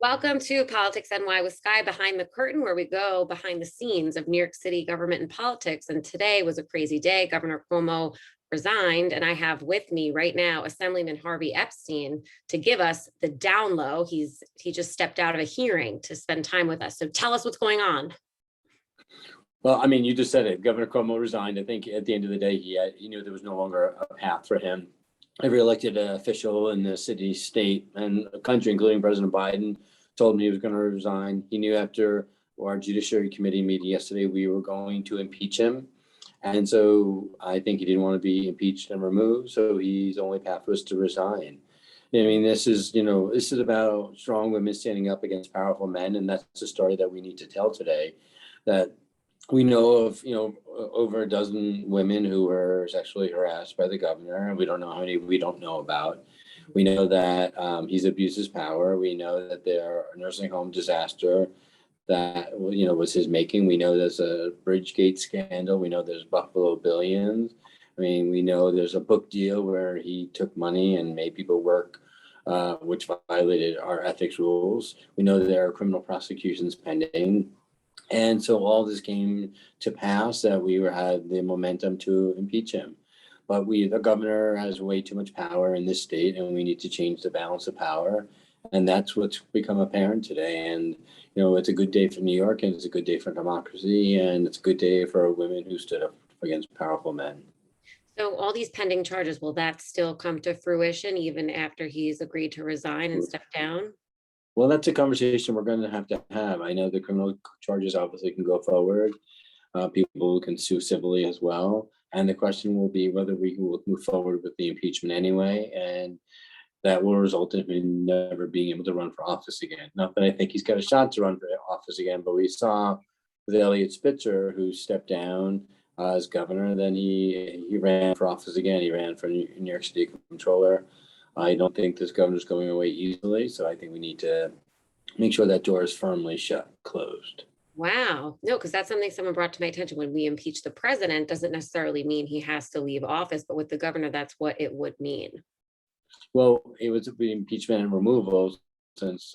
Welcome to Politics NY with Skye, behind the curtain, where we go behind the scenes of New York City government and politics. And today was a crazy day. Governor Cuomo resigned, and I have with me right now Assemblyman Harvey Epstein to give us the down low. He just stepped out of a hearing to spend time with us. So tell us what's going on. Well, I mean, you just said it. Governor Cuomo resigned. I think at the end of the day, he knew there was no longer a path for him. Every elected official in the city, state, and country, including President Biden, told him he was going to resign. He knew after our Judiciary Committee meeting yesterday, we were going to impeach him. And so I think he didn't want to be impeached and removed. So his only path was to resign. I mean, this is about strong women standing up against powerful men. And that's the story that we need to tell today. That we know of, over a dozen women who were sexually harassed by the governor, and we don't know how many we don't know about. We know that he's abused his power. We know that there are a nursing home disaster that was his making. We know there's a Bridgegate scandal. We know there's Buffalo Billions. I mean, we know there's a book deal where he took money and made people work, which violated our ethics rules. We know there are criminal prosecutions pending. And so all this came to pass that we had the momentum to impeach him. But the governor has way too much power in this state, and we need to change the balance of power. And that's what's become apparent today. And, it's a good day for New York, and it's a good day for democracy, and it's a good day for women who stood up against powerful men. So all these pending charges, will that still come to fruition even after he's agreed to resign and step down? Well, that's a conversation we're going to have. I know the criminal charges obviously can go forward. People can sue civilly as well. And the question will be whether we will move forward with the impeachment anyway. And that will result in him never being able to run for office again. Not that I think he's got a shot to run for office again, but we saw with Eliot Spitzer, who stepped down as governor, then he ran for office again. He ran for New York City Comptroller. I don't think this governor's going away easily, so I think we need to make sure that door is firmly closed. Wow. No, because that's something someone brought to my attention. When we impeach the president, doesn't necessarily mean he has to leave office, but with the governor, that's what it would mean. Well, it was the impeachment and removal, since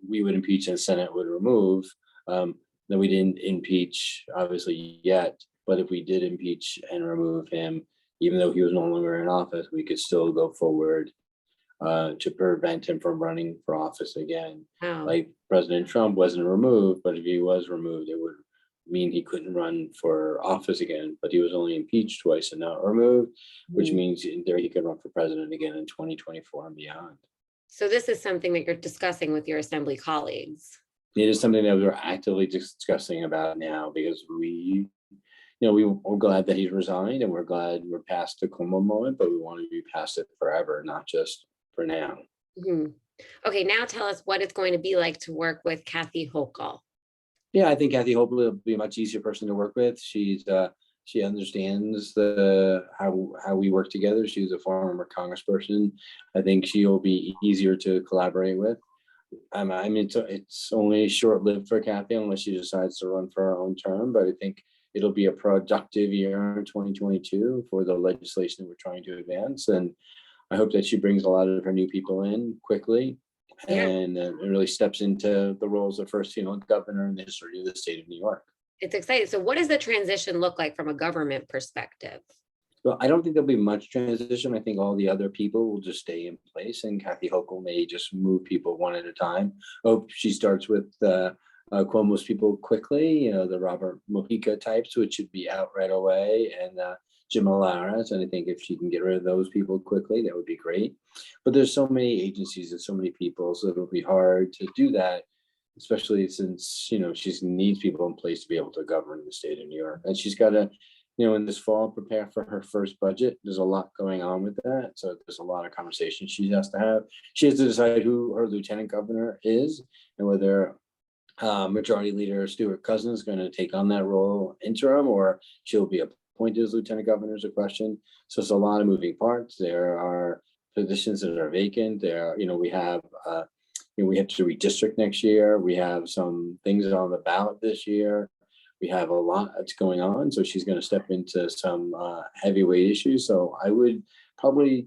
we would impeach and the Senate would remove. Then we didn't impeach, obviously, yet. But if we did impeach and remove him, even though he was no longer in office, we could still go forward to prevent him from running for office again. Wow. Like President Trump wasn't removed, but if he was removed, it would mean he couldn't run for office again. But he was only impeached twice and not removed, which means in theory he could run for president again in 2024 and beyond. So this is something that you're discussing with your assembly colleagues. It is something that we're actively discussing about now, because we're glad that he's resigned, and we're glad we're past the Cuomo moment, but we want to be past it forever, not just for now. Mm-hmm. Okay, now tell us what it's going to be like to work with Kathy Hochul. Yeah, I think Kathy Hochul will be a much easier person to work with. She understands how we work together. She's a former congressperson. I think she'll be easier to collaborate with. I mean, it's only short-lived for Kathy unless she decides to run for her own term, but I think it'll be a productive year in 2022 for the legislation that we're trying to advance. And I hope that she brings a lot of her new people in quickly, and really steps into the roles of first female governor in the history of the state of New York. It's exciting. So what does the transition look like from a government perspective? Well, I don't think there'll be much transition. I think all the other people will just stay in place, and Kathy Hochul may just move people one at a time. Hope she starts with Cuomo's people quickly, the Robert Mujica types, which should be out right away, and Jim Alaras. And I think if she can get rid of those people quickly, that would be great. But there's so many agencies and so many people, so it'll be hard to do that, especially since, she needs people in place to be able to govern the state of New York. And she's got to, in this fall, prepare for her first budget. There's a lot going on with that. So there's a lot of conversations she has to have. She has to decide who her lieutenant governor is, and whether Majority Leader Stuart Cousin is going to take on that role interim, or she'll be appointed as lieutenant governor, is a question. So it's a lot of moving parts. There are positions that are vacant. We have to redistrict next year. We have some things on the ballot this year. We have a lot that's going on. So she's going to step into some heavyweight issues. So I would probably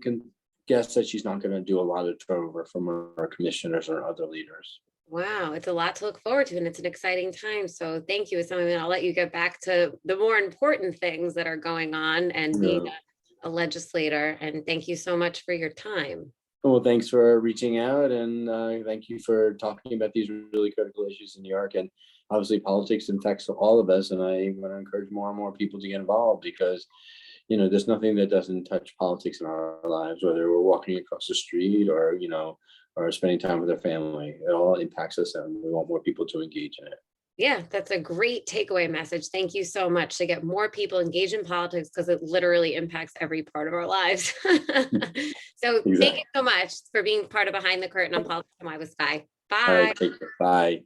guess that she's not going to do a lot of turnover from her commissioners or other leaders. Wow, it's a lot to look forward to, and it's an exciting time. So thank you, Assemblyman. I'll let you get back to the more important things that are going on and being Yeah. a legislator. And thank you so much for your time. Well, thanks for reaching out, and thank you for talking about these really critical issues in New York. And obviously, politics affects all of us, and I want to encourage more and more people to get involved because, there's nothing that doesn't touch politics in our lives, whether we're walking across the street or, or spending time with our family. It all impacts us, and we want more people to engage in it. Yeah, that's a great takeaway message. Thank you so much to get more people engaged in politics because it literally impacts every part of our lives. So thank you Exactly. so much for being part of Behind the Curtain on PoliticsNY with Skye. All right, Bye. take care. Bye.